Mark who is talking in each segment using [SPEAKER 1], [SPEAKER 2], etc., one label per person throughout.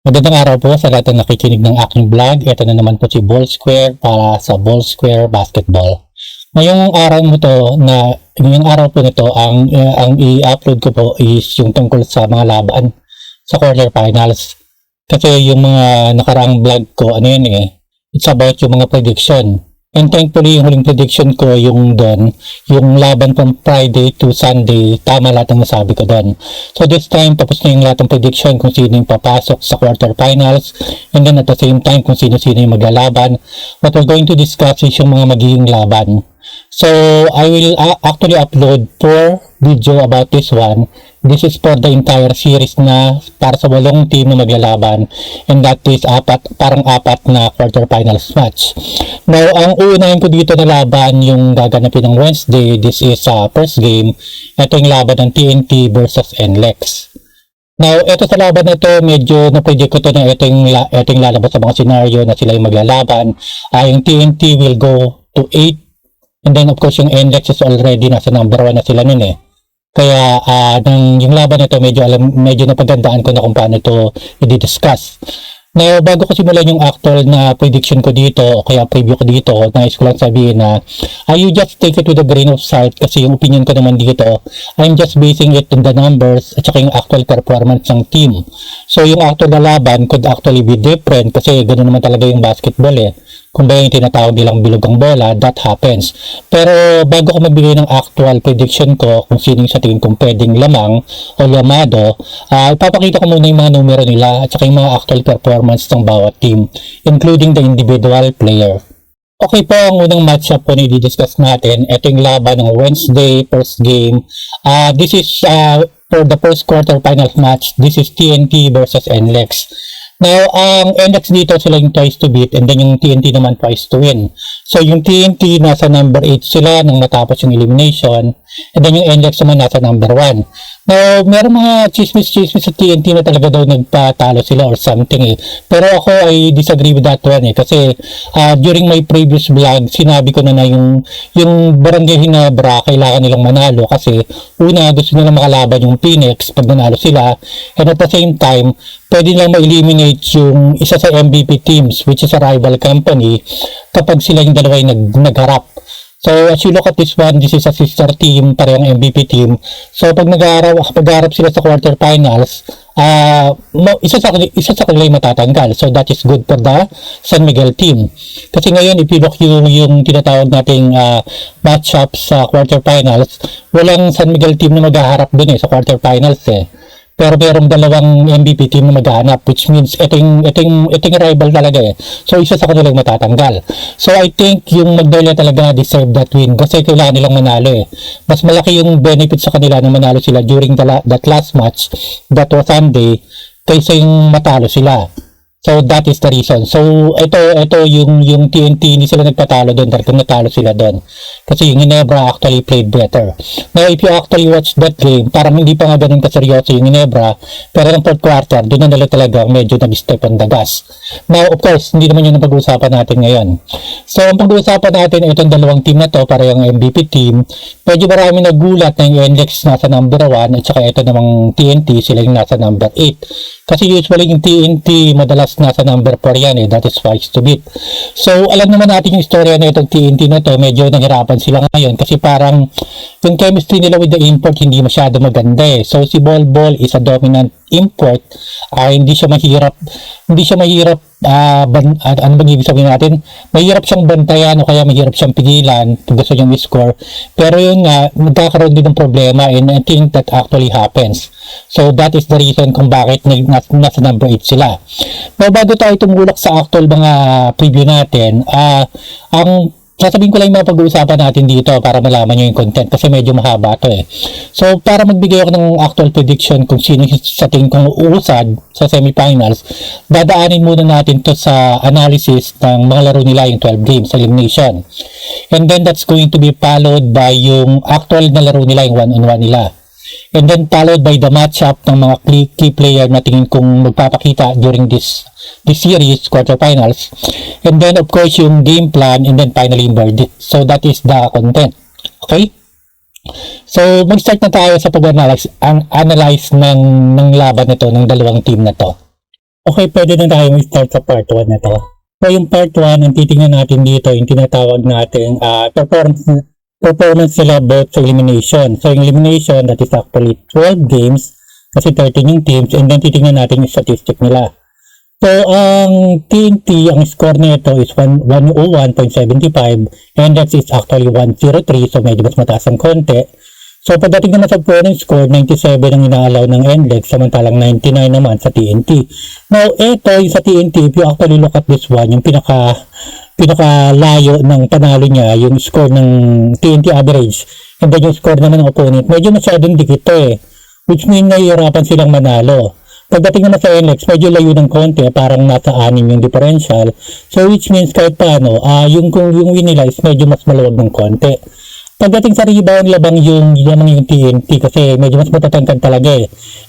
[SPEAKER 1] Magandang araw po sa lahat ng nakikinig ng aking vlog. Ito na naman po si Ball Square para sa Ball Square Basketball. Ngayong araw mo to na ngayong araw po nito ang i-upload ko po is yung tungkol sa mga laban sa quarterfinals. Kasi yung mga nakaraang vlog ko it's about yung mga prediction. And thankfully, yung huling prediction ko yung doon, yung laban from Friday to Sunday, tama lahat ng nasabi ko doon. So this time, tapos na yung lahat ng prediction kung sino yung papasok sa quarterfinals, and then at the same time, kung sino-sino yung maglalaban. What we're going to discuss is yung mga magiging laban. So I will actually upload 4 video about this one. This is for the entire series na para sa 8 team na maglalaban, and that is parang apat na quarterfinals match. Now, ang uunahin ko dito na laban yung gaganapin ng Wednesday. This is first game. Ito yung laban ng TNT versus NLEX. Now, ito sa laban na ito, medyo na-predict ko to na ito yung lalabas sa mga scenario na sila yung maglalaban. Yung TNT will go to 8, and then of course yung NLEX is already nasa number 1 na sila nun eh. Kaya yung laban na ito, medyo napagandaan ko na kung paano ito i-discuss. Now, bago ko simulan yung actual na prediction ko dito, o kaya preview ko dito, nais ko lang sabihin na you just take it with a grain of salt kasi yung opinion ko naman dito, I'm just basing it on the numbers at saka yung actual performance ng team. So, yung actual na laban could actually be different kasi ganoon naman talaga yung basketball eh. Kung ba yung tinatawag nilang bilog ang bola, that happens. Pero bago ko magbigay ng actual prediction ko kung sino yung sa tingin kong pwedeng lamang o lamado, ipapakita ko muna yung mga numero nila at saka yung mga actual performance ng bawat team, including the individual player. Okay po, ang unang matchup po na i-discuss natin, ito yung laban ng Wednesday, first game. This is for the first quarterfinals match. This is TNT versus NLEX. Now, ang NLEX dito sila yung twice to beat, and then yung TNT naman twice to win. So, yung TNT nasa number 8 sila nung matapos yung elimination, and then yung NLEX naman nasa number 1. Now, meron mga chismis sa TNT na talaga daw nagpatalo sila or something eh. Pero ako ay disagree with that one eh. Kasi during my previous vlog, sinabi ko na yung Barangay Ginebra kailangan nilang manalo kasi una gusto nilang makalaban yung Phoenix pag nanalo sila, and at the same time, pwede nilang ma-eliminate yung isa sa MVP teams which is a rival company kapag sila yung dalawa yung nagharap. So, as you look at this one, this is a sister team, parehong MVP team. So, pag nag-aarap sila sa quarterfinals, isa sa kanila yung matatanggal. So, that is good for the San Miguel team. Kasi ngayon, if you look yung tinatawag nating matchup sa quarterfinals, walang San Miguel team na maghaharap dun sa quarterfinals eh. Pero merong dalawang MVP team na maghahanap, which means ito yung rival talaga eh. So, isa sa kanilang matatanggal. So, I think yung Magnolia talaga deserve that win kasi kailangan nilang manalo eh. Mas malaki yung benefit sa kanila na manalo sila during that last match, that was Sunday, kaysa yung matalo sila. So, that is the reason. So, ito yung TNT, hindi sila nagpatalo doon dahil kung natalo sila doon. Kasi yung Ginebra actually played better. Now, if you actually watch that game, parang hindi pa nga ganun kaseryoso yung Ginebra, pero ng fourth quarter, doon na nila talaga medyo nag-step on the gas. Now, of course, hindi naman yun ang pag-uusapan natin ngayon. So, ang pag-uusapan natin, itong dalawang team na to, para yung MVP team, medyo marami nagulat na yung NLEX nasa number 1 at saka ito namang TNT, sila yung nasa number 8. Kasi usually yung TNT madalas nasa number 4 yan eh, that is twice to beat. So, alam naman natin yung istorya na itong TNT na to, medyo nahirapan sila ngayon kasi parang yung chemistry nila with the import hindi masyado maganda eh. So, si Bol is a dominant import, hindi siya mahirap ano bang ibig sabihin natin? Mahirap siyang bantayan o kaya mahirap siyang pigilan kung gusto niyang i-score. Pero yun nga, nagkakaroon din ng problema and I think that actually happens. So that is the reason kung bakit nasa number 8 sila. Pero bago tayo tumulak sa actual mga preview natin, ang sasabihin ko lang yung mga pag-uusapan natin dito para malaman nyo yung content kasi medyo mahaba to eh. So, para magbigay ako ng actual prediction kung sino sa tingin kong uusad sa semifinals, dadaanin muna natin to sa analysis ng mga laro nila yung 12 games elimination. And then, that's going to be followed by yung actual na laro nila yung one-on-one nila. And then followed by the matchup ng mga key player na tingin kong magpapakita during this series, quarterfinals. And then of course yung game plan and then finally yung verdict. So that is the content. Okay? So mag-start na tayo sa pag-analyze ng laban nito ng dalawang team na to. Okay, pwede na tayo start sa part 1 na to. So yung part 1, ang titingnan natin dito, yung tinatawag natin performance nila both sa elimination. So yung elimination, that is actually 12 games, kasi 13 yung teams, and then titingnan natin yung statistic nila. So ang TNT, ang score nito is 101.75, and that is actually 103, so medyo mas mataas ang konti. So pagdating naman sa point score, 97 ang inaalaw ng NLEX, samantalang 99 naman sa TNT. Now, ito yung sa TNT, if you actually look at this one, yung pinakalayo ng panalo niya, yung score ng TNT average, and then yung score naman ng opponent, medyo masyadong dikit which means nahihirapan silang manalo. Pagdating naman sa NLEX, medyo layo ng konti, parang nasa 6 yung differential. So which means kahit paano, yung win nila is medyo mas maluwag ng konti. Pagdating sa rebound, labang yung TNT kasi medyo mas matatangkad talaga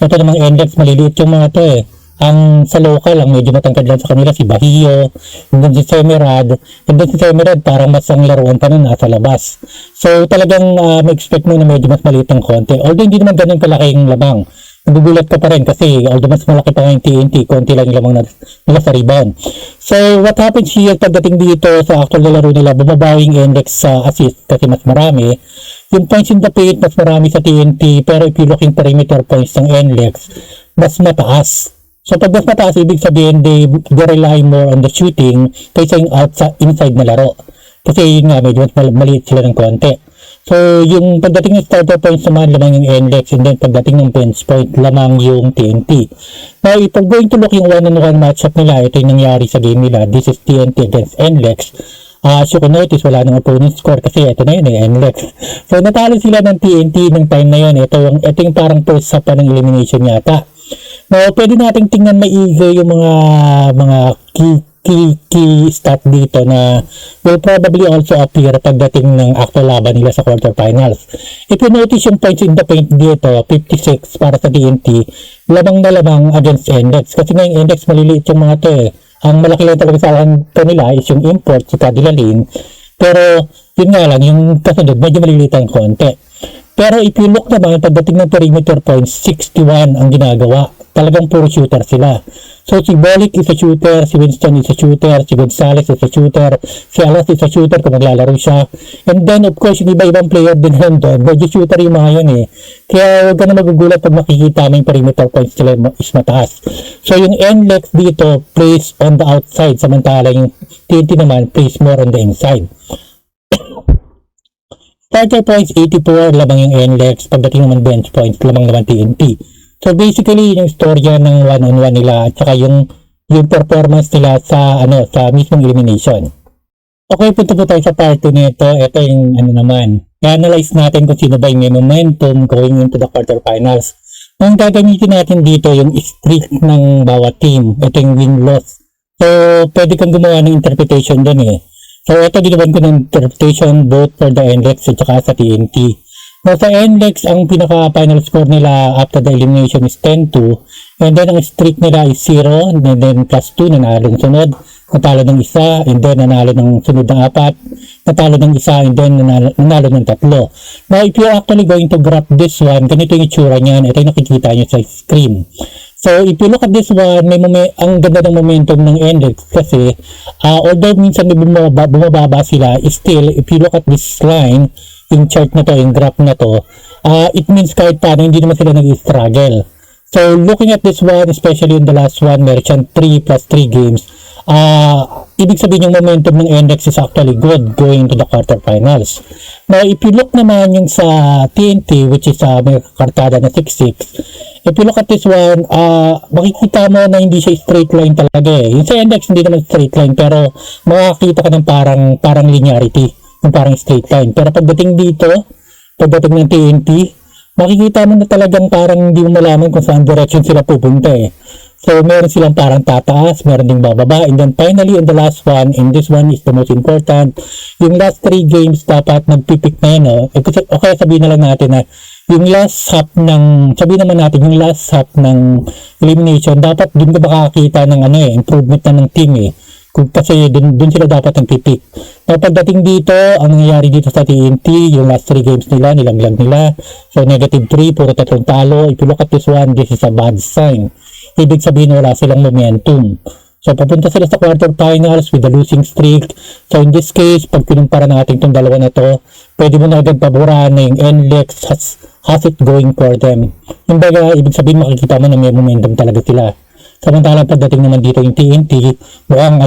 [SPEAKER 1] Ito namang NLEX, maliliit yung mga to Ang sa local lang, medyo matangkad lang sa kanila si Bahio, and then si Semirad, parang mas ang laruan pa nun nasa labas. So talagang ma-expect mo na medyo mas maliit ng konti. Although hindi naman ganun kalaki yung labang. Nagugulat ka pa rin kasi although mas malaki pa yung TNT, konti lang yung lamang nila sa rebound. So what happens here pagdating dito sa actual na laro nila, bumaba yung index sa assist kasi mas marami. Yung points in the paint, mas marami sa TNT, pero if you look yung perimeter points ng NLEX, mas mataas. So pag mas mataas, ibig sabihin they rely more on the shooting kaysa yung inside na laro. Kasi yun nga, medyo mas maliit sila ng konti. So, yung pagdating ng starter points naman, lamang yung NLEX, and then pagdating ng bench point, lamang yung TNT. Now, if we're going to look yung one-on-one matchup nila, ito yung nangyari sa game nila. This is TNT against NLEX. As you can notice, wala nang opponent score kasi ito na yun NLEX. So, natalo sila ng TNT ng time na yun. Ito yung parang first half pa ng elimination yata. Now, pwede nating tingnan maigi yung mga key stat dito na will probably also appear pagdating ng actual laban nila sa quarterfinals. If you notice yung points in the paint dito, 56 para sa TNT, labang na labang against NLEX. Kasi ngayong NLEX maliliit yung mga to Ang malaki lang talaga sa kanila is yung import sa Cadillac. Pero yun nga lang, yung kasunod, medyo maliliit ang konti. Pero if you look naman, pagdating ng perimeter points, 61 ang ginagawa. Talagang puro shooter sila. So si Bolick is a shooter, si Winston is a shooter, si Gonzalez is a shooter, si Alas is a shooter kung maglalaro siya. And then of course, yung iba-ibang player din doon, medyo shooter yung mga yun Kaya huwag ka na magugulat pag makikita mo yung perimeter points sila is mataas. So yung NLEX dito plays on the outside, samantala yung TNT naman plays more on the inside. Starter points 84, lamang yung NLEX. Pagdating naman bench points, lamang naman TNT. So basically, yung storya ng one-on-one nila at saka yung performance nila sa mismong elimination. Okay, punta po tayo sa part 2 nito. Ito yung naman. I-analyze natin kung sino ba yung may momentum going into the quarterfinals. Ang gagamitin natin dito yung streak ng bawat team. Ito yung win-loss. So, pwede kang gumawa ng interpretation dun So, ito ginawan ko ng interpretation both for the NLEX at saka sa TNT. Now, sa NLEX, ang pinaka-final score nila after the elimination is 10-2. And then, ang streak nila is 0. And then, plus 2, nanalo ng sunod. Natalo ng isa. And then, nanalo ng sunod ng 4. Natalo ng isa. And then, nanalo ng 3. Now, if you're actually going to graph this one, ganito yung itsura niyan. Ito yung nakikita nyo sa screen. So, if you look at this one, ang ganda ng momentum ng NLEX kasi, although minsan bumababa sila, still, if you look at this line, yung chart na to, yung graph na to, it means kahit paano hindi naman sila nag-struggle. So, looking at this one, especially in the last one, Merchant 3 plus 3 games, ibig sabihin yung momentum ng NLEX is actually good going to the quarterfinals. Now, if you look naman yung sa TNT, which is may kartada na 6-6, if you look at this one, makikita mo na hindi siya straight line talaga Yung sa NLEX, hindi naman straight line, pero makakita ka ng parang linearity. Yung parang straight line. Pero pagdating dito, pagdating ng TNT, makikita mo na talagang parang hindi mo malaman kung saan direction sila pupunta So, meron silang parang tataas, meron ding bababa. And then finally, in the last one, and this one is the most important, yung last 3 games dapat nagpipik na yun Okay, sabihin na lang natin na yung last half ng elimination, dapat dun ka makakita ng improvement na ng team kasi dun sila dapat ang pipik. Pagdating dito, ang nangyayari dito sa TNT, yung last 3 games nila, nilaglag nila. So, -3, puro 3 talo. If you look at this one, this is a bad sign. ibig sabihin wala silang momentum. So, papunta sila sa quarterfinals with a losing streak. So, in this case, pag kinumpara natin itong dalawa na to, pwede mo na agad paborahan na yung NLEX has it going for them. Yung baga, ibig sabihin makikita mo na may momentum talaga sila. Samantalang pagdating naman dito yung TNT, mukhang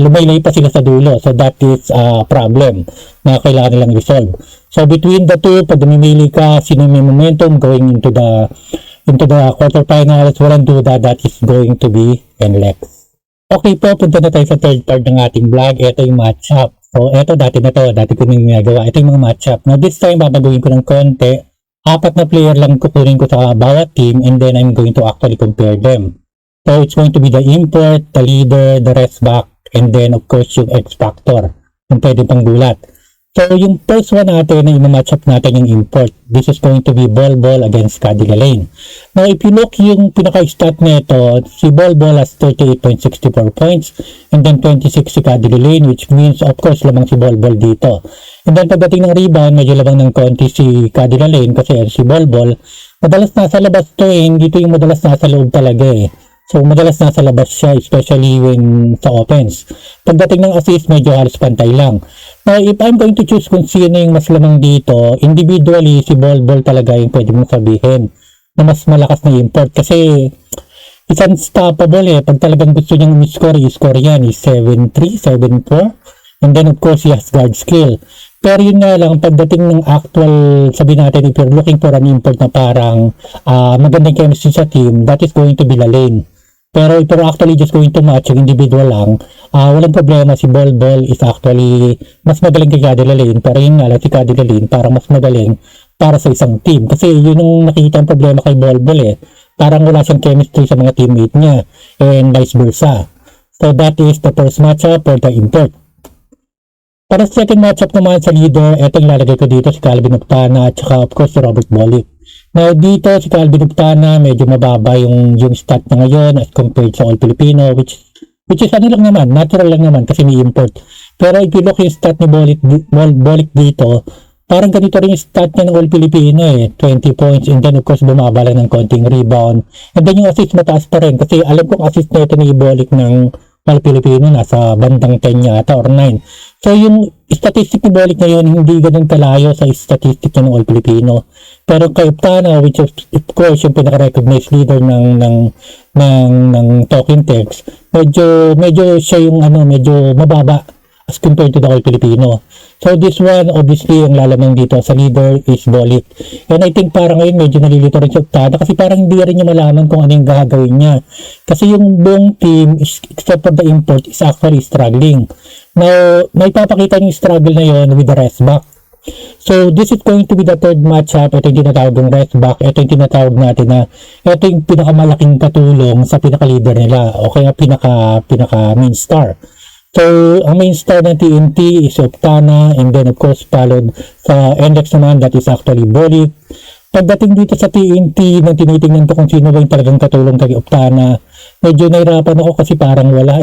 [SPEAKER 1] lumaylay pa sila sa dulo. So, that is a problem na kailangan nilang resolve. So, between the two, pag namimili ka, sino may momentum going into the quarterfinals, walang duda that is going to be NLEX. Okay po, punta na tayo sa third part ng ating vlog. Ito yung matchup. So, ito dati ko nang ginagawa. Ito yung mga matchup. Now, this time, babaguhin ko ng konti. 4 na player lang kukunin ko sa bawat team and then I'm going to actually compare them. So, it's going to be the import, the leader, the rest back, and then, of course, yung X-Factor. Yung pwede pang gulat. So, yung first one natin na i-matchup natin yung import. This is going to be Bol against Cadila Lane. Now, if you look yung pinaka-stat nito, si Bol has 38.64 points and then 26 si Cadila Lane, which means, of course, lamang si Bol dito. And then, pagdating ng rebound, medyo lamang ng konti si Cadila Lane kasi si Bol, madalas nasa labas to hindi to yung madalas nasa loob talaga So, madalas nasa labas siya, especially when sa offense. Pagdating ng assist, medyo halos pantay lang. Now, if I'm going to choose kung sino yung mas lamang dito, individually, si Bol talaga yung pwede mong sabihin na mas malakas na import. Kasi, it's unstoppable Pag talagang gusto niyang i-score yan. Is 7-3, 7-4. And then, of course, he has guard skill. Pero yun nga lang, pagdating ng actual, sabihin natin, if you're looking for an import na parang magandang chemistry sa team, that is going to be La Lane. Pero if you're actually just going to match yung individual lang, walang problema. Si Bol is actually mas magaling kay Cadila Lane. Pero yun nga lang, si Cadila Lane parang mas magaling para sa isang team. Kasi yun yung nakikita ang problema kay Bol Parang wala siyang chemistry sa mga teammate niya and vice versa. So that is the first matchup for the import. Para sa second matchup naman sa leader, etong lalagay ko dito si Calvin Octana at saka of course si Robert Bolick. Now dito si Calvin Octana medyo mababa yung stat na ngayon as compared sa All Filipino which is lang naman, natural lang naman kasi may import. Pero if you look yung stat ni Bolick dito, parang ganito rin yung stat niya ng All Filipino 20 points and then of course bumaba lang ng konting rebound. And then yung assist mataas pa rin kasi alam kong assist na ito ni Bolick ng All Filipino nasa bandang 10 yata or 9. So yung statistic ni Bolick ngayon hindi ganun kalayo sa statistic ng All Filipino. Pero kay Octana, which of course yung pinaka-recognized leader ng talking text, medyo siya yung medyo mababa as compared to the All Filipino. So this one, obviously, ang lalamang dito sa leader is Bolick. And I think parang ngayon medyo nalilito rin si Octana kasi parang hindi rin niya malaman kung ano yung gagawin niya. Kasi yung buong team, except for the import, is actually struggling. Now, may papakita yung struggle na yon with the rest back. So, this is going to be the third matchup. Ito yung tinatawag ng rest back. Ito yung tinatawag natin na ito yung pinakamalaking katulong sa pinaka-leader nila o kaya pinaka-main star. So, ang main star ng TNT is Octana and then of course followed sa NLEX naman that is actually Bolick. Pagdating dito sa TNT, nang tinitingnan ko kung sino ba yung talagang katulong kay Octana, medyo nahirapan ako kasi parang wala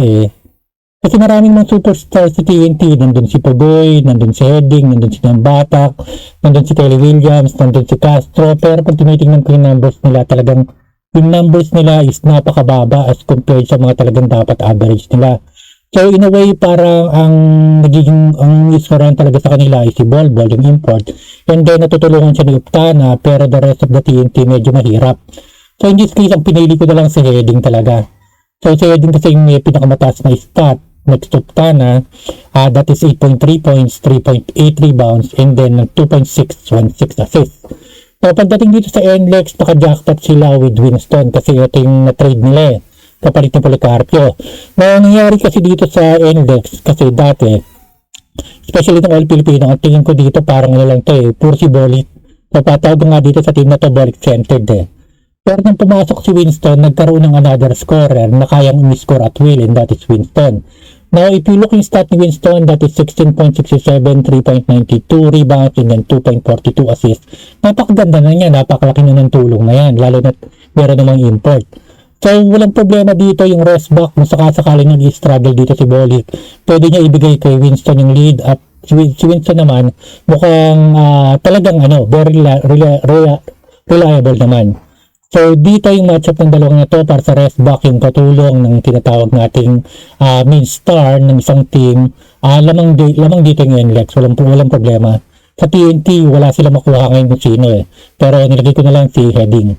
[SPEAKER 1] Kasi maraming mga superstars sa TNT. Nandun si Pogoy, nandun si Heading, nandun si Nambatak, nandun si Kelly Williams, nandun si Castro. Pero pag tinitingnan ko yung numbers nila, talagang yung numbers nila is napakababa as compared sa mga talagang dapat average nila. So in a way, parang ang iskoran talaga sa kanila is si Bol, yung import. And then natutulungan siya ni Octana, pero the rest of the TNT medyo mahirap. So in this case, ang pinili ko na lang si Heading talaga. So si Heading kasi yung may pinakamataas na stat. Next to Octana, that is 8.3 points, 3.8 rebounds, and then 2.616 assists. So pagdating dito sa NLEX, naka-jackpot sila with Winston kasi ito yung na-trade nila kapalit ng Policarpio. Now, nangyari kasi dito sa NLEX, kasi dati, especially ng All Filipino, ang tingin ko dito parang lang to puro si Bolick. So patawag nga dito sa team na to, Bolick-centered Pero nang pumasok si Winston, nagkaroon ng another scorer na kayang umiscore at will, and that is Winston. Now, if you look in stat ni Winston, that is 16.67, 3.92 rebounds, and then 2.42 assists. Napakaganda na niya, napakalaki na ng tulong na yan, lalo na meron namang import. So, walang problema dito yung rest back, kung sakasakaling nag-struggle dito si Bolick, pwede niya ibigay kay Winston yung lead up. Si Winston naman, mukhang talagang very reliable naman. So dito yung matchup ng dalawang na to para sa rest back, yung katulong ng tinatawag nating main star ng isang team. Lamang dito yung NLEX, walang problema. Sa TNT, wala sila makuha ngayon kung sino eh. Pero nilagay ko na lang si Heading.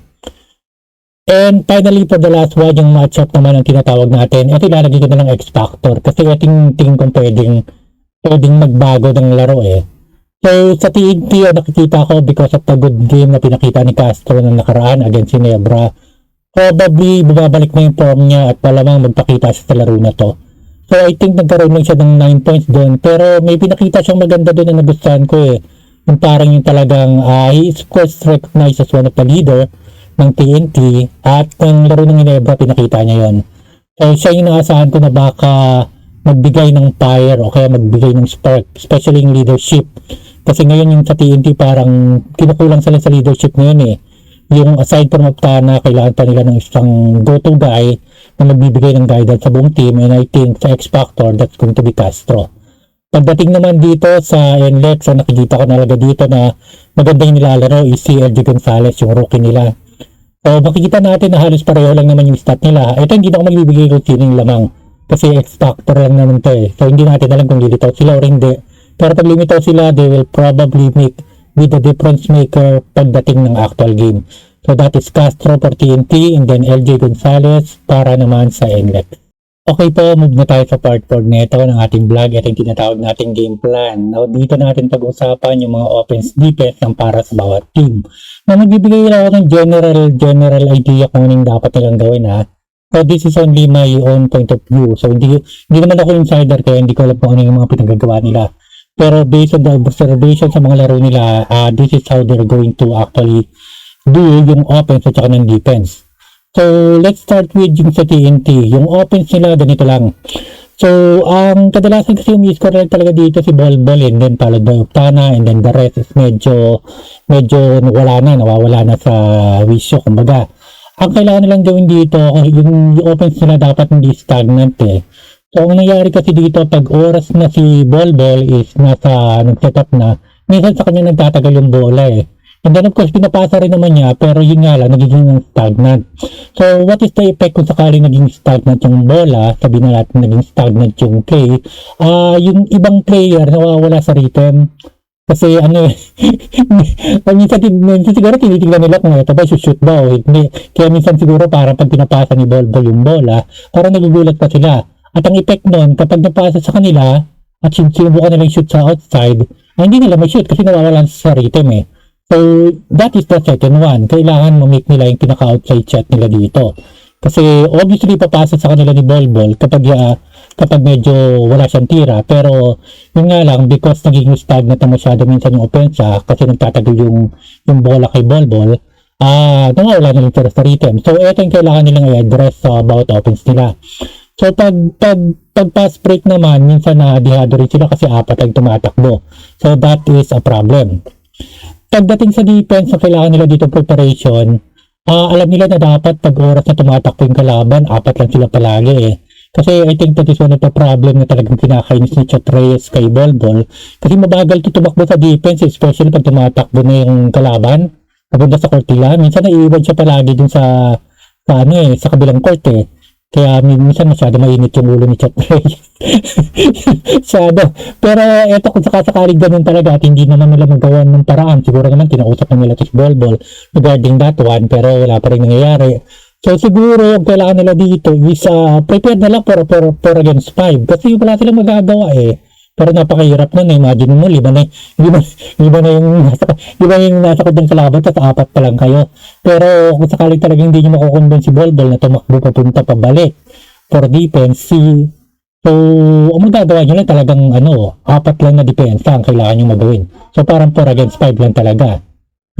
[SPEAKER 1] And finally, for the last one, yung matchup naman ang tinatawag natin. Ito ilalagay ko na lang X Factor. Kasi ito yung tingin kong pwedeng magbago ng laro eh. So sa TNT, nakikita ko because of the good game na pinakita ni Castro na nakaraan against Ginebra. Probably, bumabalik na yung form niya at malamang magpakita siya sa laro na to. So I think nagkaroon lang siya ng 9 points doon. Pero may pinakita siyang maganda doon na nagustuhan ko eh. Yung parang yung talagang he is of course recognized as one of the leader ng TNT at ng laro ng Ginebra pinakita niya yon. So siya yung naasahan ko na baka magbigay ng fire o kaya magbigay ng spark, especially yung leadership. Kasi ngayon yung sa TNT parang kinukulang sila sa leadership ngayon eh. Yung aside from Optana, kailangan pa nila ng isang go-to guy na magbibigay ng guidance sa buong team, and I think sa X Factor, that's going to be Castro. Pagdating naman dito sa NLEX, so nakikita ko nalaga dito na maganda yung nilalaro is si LG Gonzalez, yung rookie nila. So makikita natin na halos pareho lang naman yung stat nila. Ito hindi na ako magbibigay kung sino yung lamang kasi X Factor lang naman to eh. So hindi natin alam kung lilitaw sila o hindi. Pero pag limitaw sila, they will probably be the difference maker pagdating ng actual game. So that is Castro for TNT and then LJ Gonzalez para naman sa NLEX. Okay po, move na tayo sa part 4 nito ng ating vlog. Ito yung tinatawag nating game plan. Now, dito natin pag-usapan yung mga offense defense ng para sa bawat team. Now, magbibigay lang ako ng general idea kung anong dapat nilang gawin ha. So this is only my own point of view. So hindi naman ako insider kaya hindi ko alam kung ano yung mga pinagagawa nila. Pero based on the observation sa mga laro nila, this is how they're going to actually do yung offense at saka ng defense. So let's start with yung sa TNT. Yung offense nila, ganito lang. So ang kadalasan kasi yung score lang talaga dito si Bolbol and then followed by Optana and then the rest is medyo nawawala na sa wisyo, kumbaga. Ang kailangan nilang gawin dito, yung offense nila dapat hindi stagnant eh. So, ang nangyari kasi dito, pag oras na si Bolbol is nag-setup na, minsan sa kanya nagtatagal yung bola eh. And then of course, pinapasa rin naman niya, pero yun nga lang, nagiging stagnant. So, what is the effect kung sakaling naging stagnant yung bola, sabihin na natin naging stagnant yung play, yung ibang player nawawala sa rhythm. Kasi minsan siguro tinitignan nila kung ito ba shoot ba o hindi. Kaya minsan siguro parang pag pinapasa ni Bolbol yung bola, parang nagugulat pa sila. At ang effect nun, kapag napasa sa kanila at sinubukan nilang shoot sa outside, hindi nila may-shoot kasi nawawalan sa rhythm eh. So, that is the second one. Kailangan ma-make nila yung pinaka-outside shot nila dito. Kasi obviously papasa sa kanila ni Bolbol kapag medyo wala siyang tira, pero yun nga lang because naging stagnant na masyado minsan yung offensa kasi nagtatagal yung bola kay Bolbol, nawawala na lang tira sa rhythm. So ito yung kailangan nilang i-address about offense nila. So pag pass break naman, minsan na dihado rin sila kasi apat ang tumatakbo. So that is a problem. Pagdating sa defense, so kailangan nila dito preparation. Alam nila na dapat pag oras na tumatakbo yung kalaban, apat lang sila palagi eh. Kasi I think that is one of the problem na talagang kinakainis ni Chat Reyes kay Bolbol. Kasi mabagal ito tumakbo sa defense, especially pag tumatakbo na yung kalaban. Papunta sa court nila, minsan naiiwan siya palagi dun sa kabilang court eh. Kaya minsan masyado mainit yung ulo ni Chat Reyes. Pero eto kung sakasakaling ganun talaga at hindi naman nila magawa ng paraan, siguro naman kinausap na nila si Bolbol regarding that one, pero wala pa rin nangyayari. So siguro ang kailangan nila dito is prepare na lang for against 5 kasi wala silang magagawa eh. Pero napakahirap nun, imagine mo, lima na yung nasa kanyang kalaban at apat pa lang kayo. Pero kung sakaling talagang hindi nyo makukonvince si Bolbol na tumakbo papunta pabalik for defense, so ang magagawa nyo lang talagang apat lang na depensa ang kailangan nyo magawin. So parang 4 against 5 lang talaga.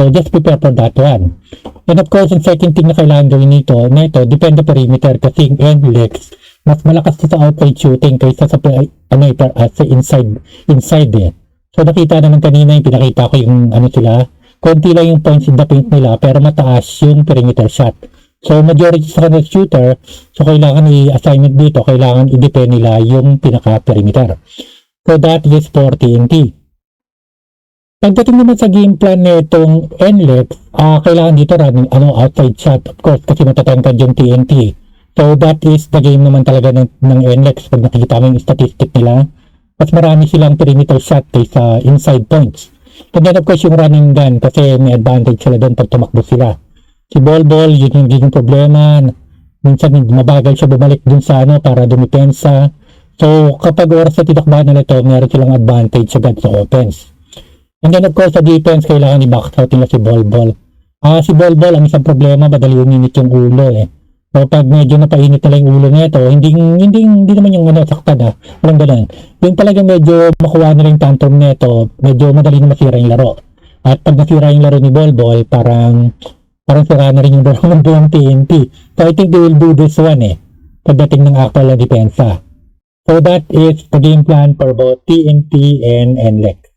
[SPEAKER 1] So just prepare for that one. And of course, ang second thing na kailangan gawin nito, depende perimeter kasi yung NLEX, mas malakas sa outside shooting kaysa sa inside eh. So nakita naman kanina yung pinakita ko yung sila, konti lang yung points in the paint nila pero mataas yung perimeter shot. So majority sa kanila shooter, so kailangan i-assignment dito, kailangan i-depend nila yung pinaka perimeter. So that is for TNT. Pagdating naman sa game plan nitong NLEX, kailangan dito running outside shot, of course, kasi matatangkad yung TNT. So that is the game naman talaga ng NLEX. Pag nakikita mo yung statistic nila, mas marami silang perimeter shot kaysa inside points. And then of course yung running gun, kasi may advantage sila doon pag tumakbo sila. Si Bol, yun yung problema. Minsan mabagal siya bumalik dun sa para dumipensa. So kapag oras na tinakbahan nila ito, meron silang advantage agad sa offense. And then of course sa defense, kailangan i-box out nila si Bol. Si Bol, ang isang problema, madali uminit yung ulo eh. So pag medyo napainit nila yung ulo nito, hindi naman yung saktan walang ganun. Yung talaga medyo makuha na rin tantrum nito, medyo madali na masira yung laro. At pag nasira yung laro ni Bol, parang sira na rin yung laro ng buong TNT. So I think they will do this one pagdating ng actual na depensa. So that is the game plan for both TNT and NLEX.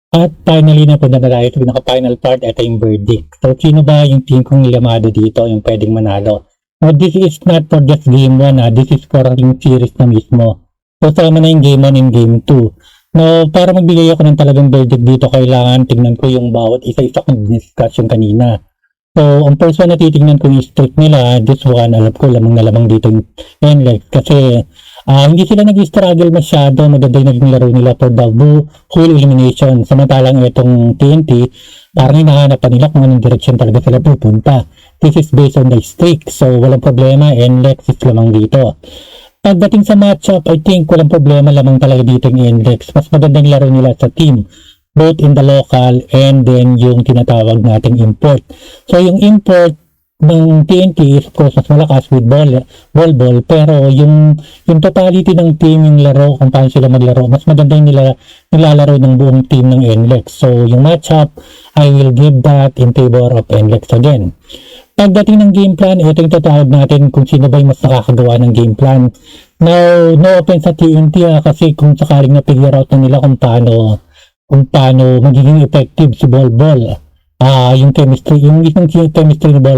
[SPEAKER 1] At finally, napunta na tayo sa pinaka-final part, ito yung verdict. So, sino ba yung team kong nilamado dito, yung pwedeng manalo? Now, this is not for just game 1, this is for yung series na mismo. So, sama na yung game 1 and game 2. Now, para magbigay ako ng talagang verdict dito, kailangan tingnan ko yung bawat isa-isa kong discuss yung kanina. So, ang first one na titignan ko yung streak nila, this one, alam ko, lamang na lamang dito yung NLEX. Kasi, hindi sila nag-struggle masyado, maganda yung naging laro nila for the whole elimination. Samantalang itong TNT, parang hinahanap pa nila kung anong direction talaga sila pupunta. This is based on the streak, so walang problema, NLEX is lamang dito. Pagdating sa matchup, I think walang problema, lamang talaga dito yung NLEX. Mas magandang laro nila sa team, both in the local and then yung tinatawag nating import. So yung import ng TNT is of course mas malakas with ball, pero yung totality ng team, yung laro, kung paano sila maglaro, mas maganda yung nilalaro ng buong team ng NLEX. So yung matchup, I will give that in favor of NLEX again. Pagdating ng game plan, ito yung tatawag natin kung sino ba yung mas nakakagawa ng game plan. Now, no offense sa TNT kasi kung sakaling na-figure out na nila kung paano magiging effective si Bol. Yung chemistry, yung isang chemistry ni Bol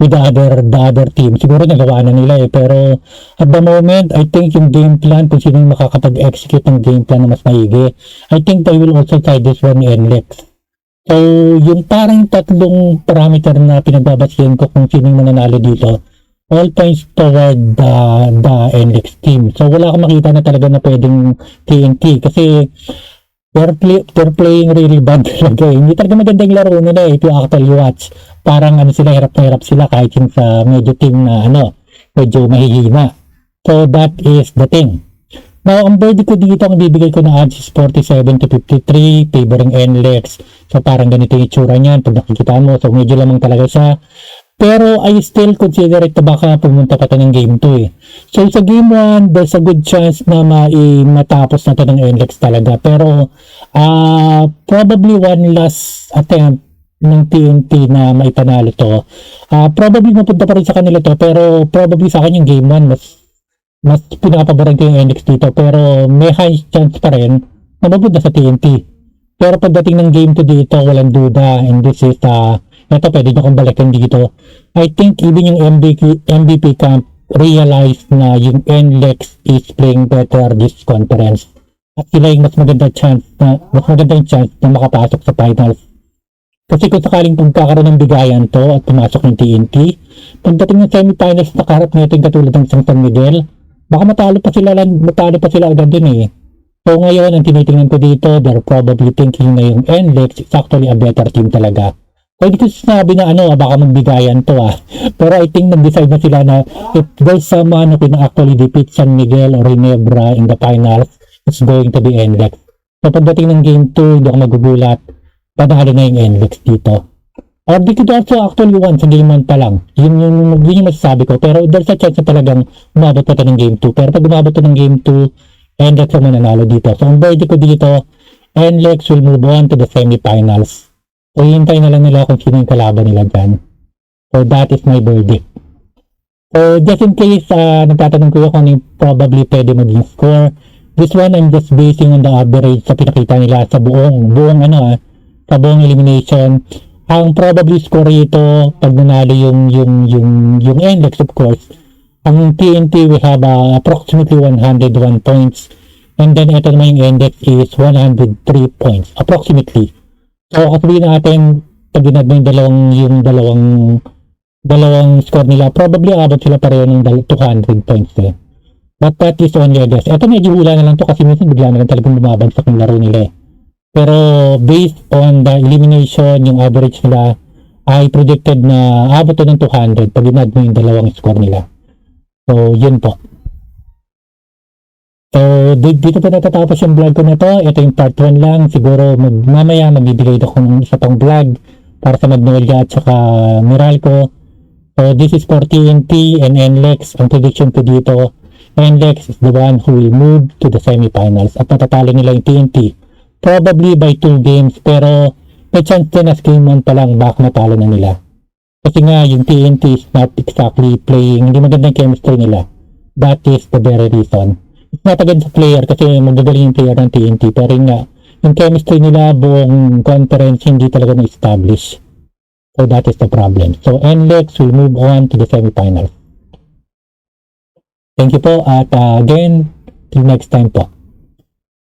[SPEAKER 1] with the other team. Siguro nagawa na nila pero at the moment, I think yung game plan, kung sino yung makakapag-execute ng game plan na mas maigi, I think they will also try this one ni NLEX. So, yung parang tatlong parameter na pinagbabasihan ko kung sino yung mananalo dito, all points toward the NLEX team. So, wala akong makita na talaga na pwedeng TNT kasi they're playing really bad talaga. Hindi talaga magandang laro nila if you actually watch. Parang sila, hirap na hirap sila kahit yung sa medyo team na medyo mahihina. So that is the thing. Now, ang verdict ko dito, ang bibigay ko na odds is 47-53, favoring NLEX. So parang ganito yung itsura niyan pag nakikita mo. So medyo lamang talaga siya. Pero I still consider it na baka pumunta pa ito ng game 2 So sa game 1, there's a good chance na matapos na ito ng NLEX talaga. Pero probably one last attempt ng TNT na maipanalo to. Probably mapunta pa rin sa kanila to, pero probably sa akin yung game 1 mas pinakapaboran ko yung NLEX dito. Pero may high chance pa rin na mapunta sa TNT. Pero pagdating ng game 2 dito, walang duda. And this is ito, pwede nyo kong balikan dito. I think even yung MVP camp realized na yung NLEX is playing better this conference. At sila yung mas magandang chance na makapasok sa finals. Kasi kung sakaling pagkakaroon ng bigayan to at pumasok ng TNT, pagdating ng semifinals na kaharap nito yung katulad ng San Miguel, baka matalo pa sila agad din So ngayon, ang tinitingnan ko dito, they're probably thinking na yung NLEX is actually a better team talaga. Pwede ko sinabi na baka magbigayan to Pero I think nag-decide na sila na if there's someone who can actually defeat San Miguel or Ginebra in the finals, it's going to be NLEX. So pagdating ng game 2, hindi ako magugulat, panalo na yung NLEX dito. Or they could also actually won sa game 1 pa lang. Yun yung masasabi ko. Pero there's a chance na talagang umabot pa ito ng game 2. Pero pag umabot ito ng game 2, NLEX ang mananalo dito. So ang verdict ko dito, NLEX will move on to the semifinals. So, hintay na lang nila kung sino yung kalaban nila dyan. So, that is my verdict. So, just in case, nagtatanong ko kung ano yung probably pwede maging score. This one, I'm just basing on the average sa pinakita nila sa buong elimination. Ang probably score ito, pag nanalo yung NLEX, of course, ang TNT will have approximately 101 points. And then ito naman yung index is 103 points approximately. So sabihin natin pag ginag mo yung dalawang score nila, probably abot sila pareho ng 200 points eh. But that is only a guess. Ito medyo hula na lang to kasi minsan bigla na lang talagang bumabagsak yung laro nila eh. Pero based on the elimination, yung average nila ay predicted na abot to ng 200 pag ginag mo yung dalawang score nila. So yun po. So dito po natatapos yung vlog ko na to. Ito yung part 1 lang. Siguro mamaya magbibigay ako ng isa pang vlog para sa Magnolia at saka Meralco. So this is for TNT and NLEX. Ang prediction ko dito, NLEX is the one who will move to the semifinals at matatalo nila yung TNT. Probably by 2 games, pero may chance din as game 1 pa lang baka matalo na nila. Kasi nga yung TNT is not exactly playing, hindi magandang chemistry nila. That is the very reason. It's not against the player kasi magagaling yung player ng TNT, pero yun nga, yung chemistry nila buong conference hindi talaga na-establish. So that is the problem. So NLEX will move on to the semifinals. Thank you po at again, till next time po.